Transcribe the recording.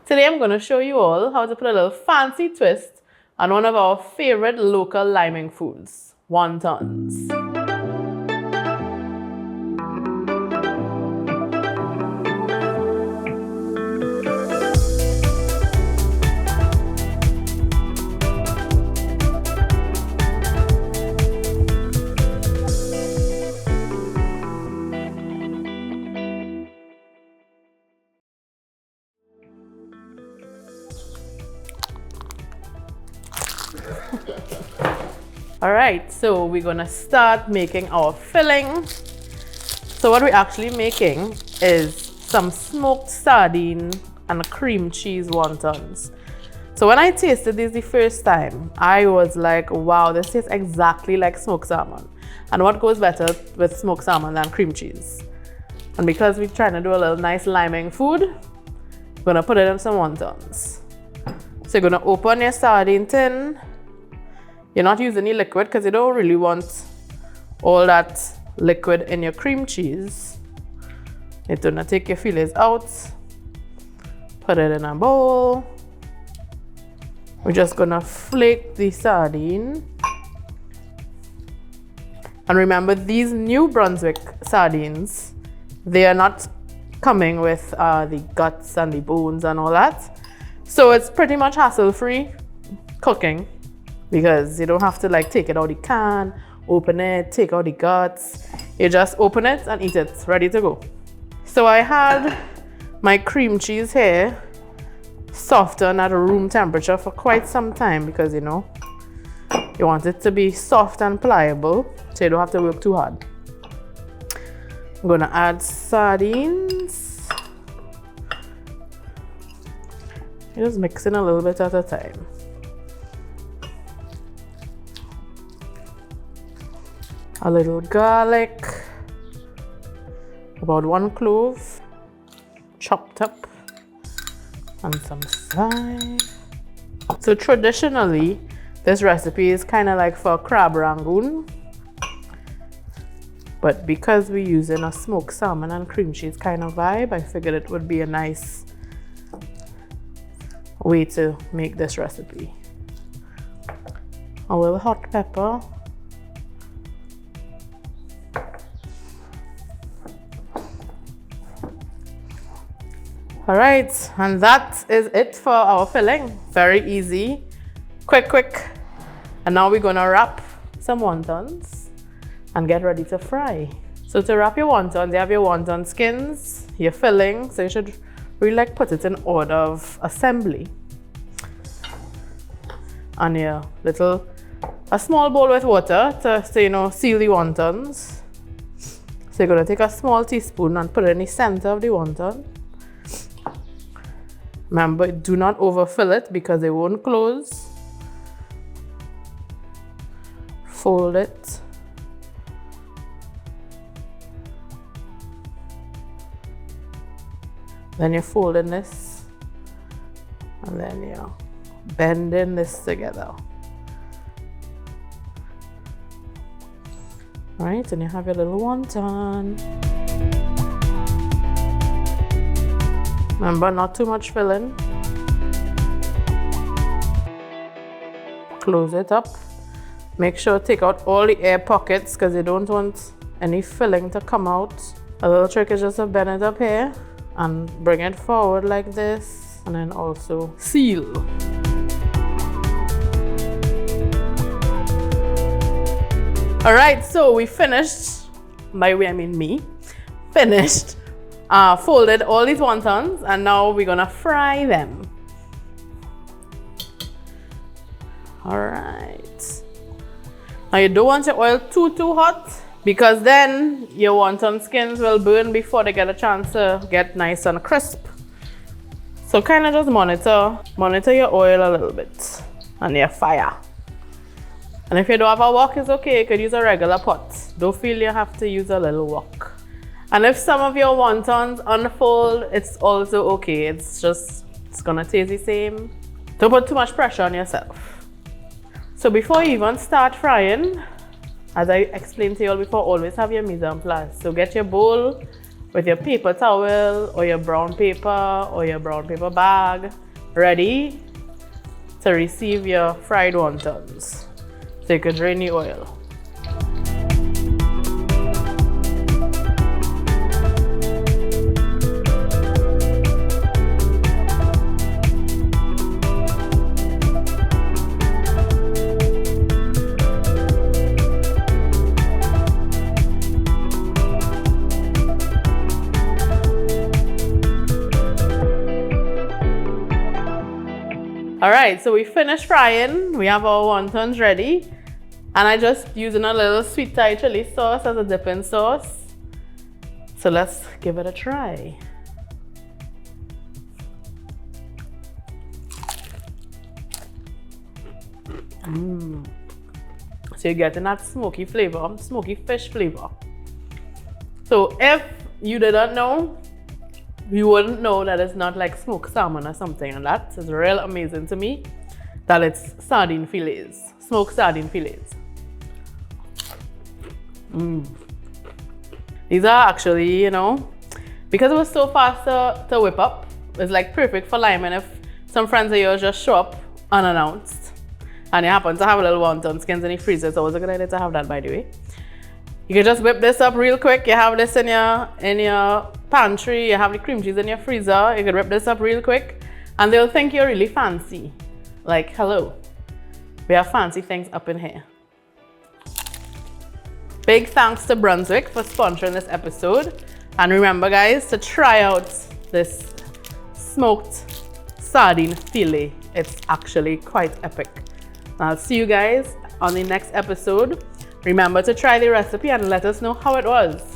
Today I'm going to show you all how to put a little fancy twist on one of our favorite local liming foods, wontons. All right, so we're gonna start making our filling. So what we're actually making is some smoked sardine and cream cheese wontons. So when I tasted these the first time, I was like, wow, this tastes exactly like smoked salmon. And what goes better with smoked salmon than cream cheese? And because we're trying to do a little nice liming food, we're gonna put it in some wontons. So you're gonna open your sardine tin. You're not using any liquid because you don't really want all that liquid in your cream cheese. You're gonna take your fillets out, put it in a bowl. We're just gonna flake the sardine. And remember, these new Brunswick sardines, they are not coming with the guts and the bones and all that. So it's pretty much hassle-free cooking, because you don't have to like take it out the can, open it, take out the guts. You just open it and eat it, ready to go. So I had my cream cheese here softened at room temperature for quite some time because you know, you want it to be soft and pliable so you don't have to work too hard. I'm gonna add sardines. You're just mixing a little bit at a time. A little garlic, about 1 clove, chopped up, and some thyme. So traditionally, this recipe is kind of like for crab rangoon, but because we're using a smoked salmon and cream cheese kind of vibe, I figured it would be a nice way to make this recipe. A little hot pepper. All right, and that is it for our filling. Very easy, quick. And now we're gonna wrap some wontons and get ready to fry. So to wrap your wontons, you have your wonton skins, your filling. So you should really like put it in order of assembly. And your a small bowl with water to you know, seal the wontons. So you're gonna take a small teaspoon and put it in the center of the wonton. Remember, do not overfill it because it won't close. Fold it. Then you're folding this. And then you're bending this together. All right, and you have your little wonton. Remember, not too much filling. Close it up. Make sure to take out all the air pockets because you don't want any filling to come out. A little trick is just to bend it up here and bring it forward like this, and then also seal. All right, so we finished, by way I mean me, finished. Folded all these wontons, and now we're gonna fry them. All right. Now you don't want your oil too hot because then your wonton skins will burn before they get a chance to get nice and crisp. So kind of just monitor your oil a little bit and your fire. And if you don't have a wok, it's okay. You could use a regular pot. Don't feel you have to use a little wok. And if some of your wontons unfold, it's also okay. It's gonna taste the same. Don't put too much pressure on yourself. So before you even start frying, as I explained to you all before, always have your mise en place. So get your bowl with your paper towel or your brown paper or your brown paper bag, ready to receive your fried wontons. So you could drain the oil. All right, so we finished frying. We have our wontons ready. And I just using a little sweet Thai chili sauce as a dipping sauce. So let's give it a try. So you're getting that smoky flavor, smoky fish flavor. So if you didn't know, you wouldn't know that it's not like smoked salmon or something, and that is real amazing to me that it's sardine fillets, smoked sardine fillets. These are actually, you know, because it was so fast to whip up, it's like perfect for lime. And if some friends of yours just show up unannounced and you happen to have a little wonton skins in the freezer, it's always a good idea to have that, by the way. You can just whip this up real quick. You have this in your pantry, you have the cream cheese in your freezer. You can whip this up real quick and they'll think you're really fancy. Like, hello, we have fancy things up in here. Big thanks to Brunswick for sponsoring this episode. And remember guys, to try out this smoked sardine fillet. It's actually quite epic. I'll see you guys on the next episode. Remember to try the recipe and let us know how it was.